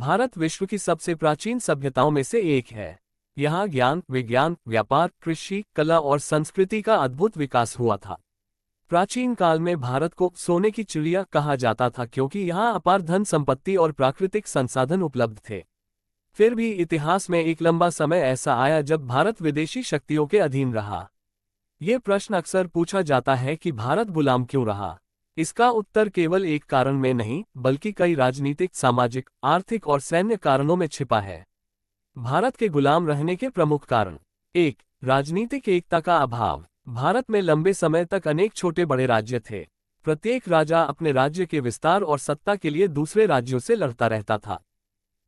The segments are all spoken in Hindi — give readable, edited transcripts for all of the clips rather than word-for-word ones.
भारत विश्व की सबसे प्राचीन सभ्यताओं में से एक है। यहाँ ज्ञान, विज्ञान, व्यापार, कृषि, कला और संस्कृति का अद्भुत विकास हुआ था। प्राचीन काल में भारत को सोने की चिड़िया कहा जाता था क्योंकि यहाँ अपार धन संपत्ति और प्राकृतिक संसाधन उपलब्ध थे। फिर भी इतिहास में एक लंबा समय ऐसा आया जब भारत विदेशी शक्तियों के अधीन रहा। ये प्रश्न अक्सर पूछा जाता है कि भारत गुलाम क्यों रहा। इसका उत्तर केवल एक कारण में नहीं, बल्कि कई राजनीतिक, सामाजिक, आर्थिक और सैन्य कारणों में छिपा है। भारत के गुलाम रहने के प्रमुख कारण। 1. राजनीतिक एकता का अभाव। भारत में लंबे समय तक अनेक छोटे बड़े राज्य थे। प्रत्येक राजा अपने राज्य के विस्तार और सत्ता के लिए दूसरे राज्यों से लड़ता रहता था।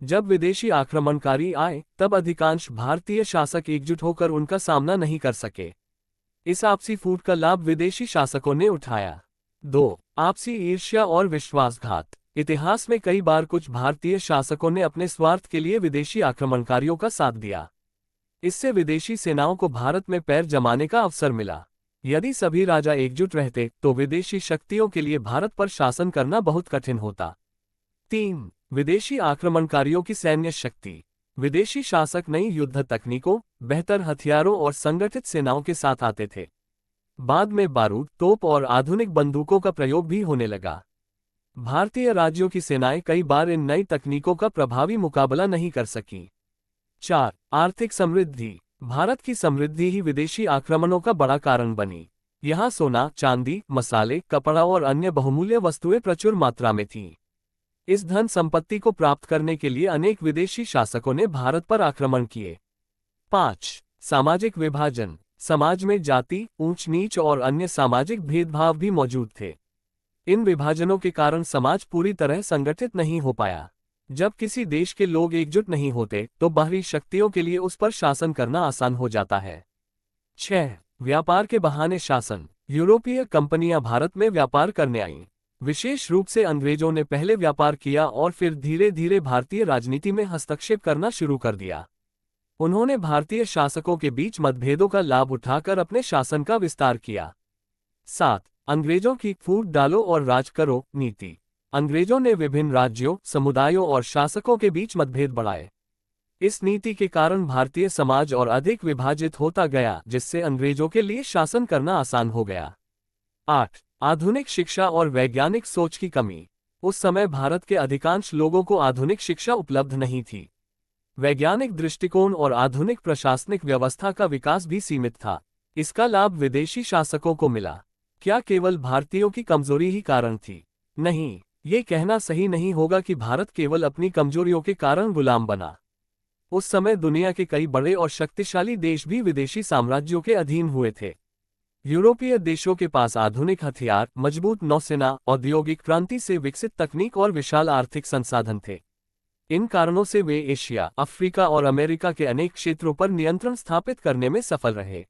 जब विदेशी आक्रमणकारी आए, तब अधिकांश भारतीय शासक एकजुट होकर उनका सामना नहीं कर सके। इस आपसी फूट का लाभ विदेशी शासकों ने उठाया। 2. आपसी ईर्ष्या और विश्वासघात। इतिहास में कई बार कुछ भारतीय शासकों ने अपने स्वार्थ के लिए विदेशी आक्रमणकारियों का साथ दिया। इससे विदेशी सेनाओं को भारत में पैर जमाने का अवसर मिला। यदि सभी राजा एकजुट रहते तो विदेशी शक्तियों के लिए भारत पर शासन करना बहुत कठिन होता। 3. विदेशी आक्रमणकारियों की सैन्य शक्ति। विदेशी शासक नई युद्ध तकनीकों, बेहतर हथियारों और संगठित सेनाओं के साथ आते थे। बाद में बारूद, तोप और आधुनिक बंदूकों का प्रयोग भी होने लगा। भारतीय राज्यों की सेनाएं कई बार इन नई तकनीकों का प्रभावी मुकाबला नहीं कर सकीं। 4. आर्थिक समृद्धि। भारत की समृद्धि ही विदेशी आक्रमणों का बड़ा कारण बनी। यहाँ सोना, चांदी, मसाले, कपड़ा और अन्य बहुमूल्य वस्तुएं प्रचुर मात्रा में थीं। इस धन संपत्ति को प्राप्त करने के लिए अनेक विदेशी शासकों ने भारत पर आक्रमण किए। 5. सामाजिक विभाजन। समाज में जाति, ऊंच नीच और अन्य सामाजिक भेदभाव भी मौजूद थे। इन विभाजनों के कारण समाज पूरी तरह संगठित नहीं हो पाया। जब किसी देश के लोग एकजुट नहीं होते तो बाहरी शक्तियों के लिए उस पर शासन करना आसान हो जाता है। 6. व्यापार के बहाने शासन। यूरोपीय कंपनियां भारत में व्यापार करने आईं। विशेष रूप से अंग्रेजों ने पहले व्यापार किया और फिर धीरे धीरे भारतीय राजनीति में हस्तक्षेप करना शुरू कर दिया। उन्होंने भारतीय शासकों के बीच मतभेदों का लाभ उठाकर अपने शासन का विस्तार किया। 7. अंग्रेजों की फूट डालो और राज करो नीति। अंग्रेजों ने विभिन्न राज्यों, समुदायों और शासकों के बीच मतभेद बढ़ाए। इस नीति के कारण भारतीय समाज और अधिक विभाजित होता गया, जिससे अंग्रेजों के लिए शासन करना आसान हो गया। 8. आधुनिक शिक्षा और वैज्ञानिक सोच की कमी। उस समय भारत के अधिकांश लोगों को आधुनिक शिक्षा उपलब्ध नहीं थी। वैज्ञानिक दृष्टिकोण और आधुनिक प्रशासनिक व्यवस्था का विकास भी सीमित था। इसका लाभ विदेशी शासकों को मिला। क्या केवल भारतीयों की कमजोरी ही कारण थी? नहीं, ये कहना सही नहीं होगा कि भारत केवल अपनी कमजोरियों के कारण गुलाम बना। उस समय दुनिया के कई बड़े और शक्तिशाली देश भी विदेशी साम्राज्यों के अधीन हुए थे। यूरोपीय देशों के पास आधुनिक हथियार, मजबूत नौसेना, औद्योगिक क्रांति से विकसित तकनीक और विशाल आर्थिक संसाधन थे। इन कारणों से वे एशिया, अफ्रीका और अमेरिका के अनेक क्षेत्रों पर नियंत्रण स्थापित करने में सफल रहे।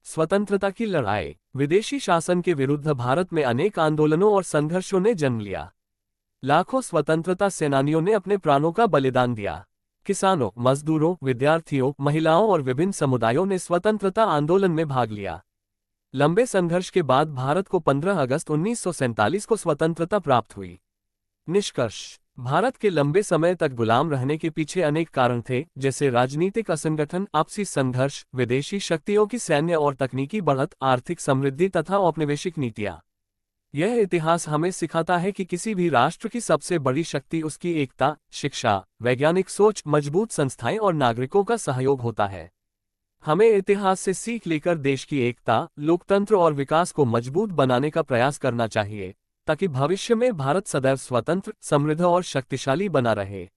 स्वतंत्रता की लड़ाई। विदेशी शासन के विरुद्ध भारत में अनेक आंदोलनों और संघर्षों ने जन्म लिया। लाखों स्वतंत्रता सेनानियों ने अपने प्राणों का बलिदान दिया। किसानों, मजदूरों, विद्यार्थियों, महिलाओं और विभिन्न समुदायों ने स्वतंत्रता आंदोलन में भाग लिया। लंबे संघर्ष के बाद भारत को 15 अगस्त 1947 को स्वतंत्रता प्राप्त हुई। निष्कर्ष। भारत के लंबे समय तक गुलाम रहने के पीछे अनेक कारण थे, जैसे राजनीतिक असंगठन, आपसी संघर्ष, विदेशी शक्तियों की सैन्य और तकनीकी बढ़त, आर्थिक समृद्धि तथा औपनिवेशिक नीतियां। यह इतिहास हमें सिखाता है कि किसी भी राष्ट्र की सबसे बड़ी शक्ति उसकी एकता, शिक्षा, वैज्ञानिक सोच, मजबूत संस्थाएं और नागरिकों का सहयोग होता है। हमें इतिहास से सीख लेकर देश की एकता, लोकतंत्र और विकास को मजबूत बनाने का प्रयास करना चाहिए, ताकि भविष्य में भारत सदैव स्वतंत्र, समृद्ध और शक्तिशाली बना रहे।